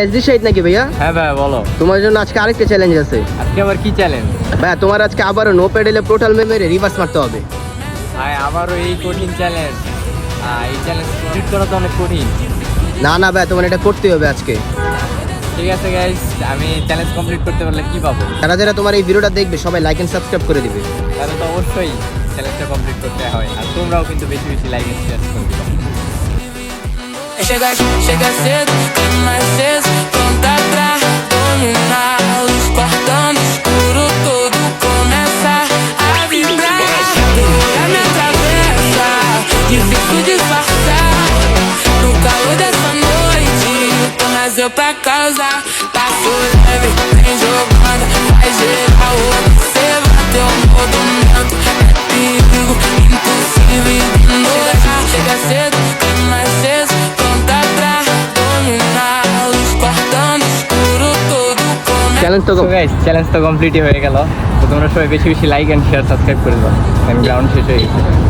SD Shahid নাকি ভাইয়া? হ্যাঁ ভাই বলো। তোমার জন্য আজকে আরেকটা চ্যালেঞ্জ আছে। আজকে আবার কি চ্যালেঞ্জ? ভাইয়া তোমার আজকে আবারও নো প্যাডেলে টোটাল মেরে রিভার্স মারতে হবে। ভাই আবারও এই কঠিন চ্যালেঞ্জ, এই চ্যালেঞ্জ কমপ্লিট করা তো অনেক কঠিন। না না ভাইয়া, তোমার এটা করতেই হবে আজকে। ঠিক আছে গাইস, আমি চ্যালেঞ্জ কমপ্লিট করতে পারলে কি পাবো? যারা যারা তোমার এই ভিডিওটা দেখবে সবাই লাইক এন্ড সাবস্ক্রাইব করে দিবে। তাহলে তো অবশ্যই চ্যালেঞ্জটা কমপ্লিট করতে হয়, আর তোমরাও কিন্তু বেশি বেশি লাইক এন্ড শেয়ার করবে। Chega cedo, tem mais cedo, conta pra dominar. Luz cortando escuro, tudo começa a vibrar. Ela me atravessa, difícil disfarçar. No calor dessa noite, tô nasceu pra causar. Passo leve, vem jogando, vai gerar o observa teu movimento. É perigo, impossível ignorar. Chega cedo, tem mais cedo. Challenge তো কমপ্লিটই হয়ে গেল। তো তোমরা সবাই বেশি বেশি like and share subscribe করে দাও। গ্রাউন্ড শেষ হয়ে গেছে।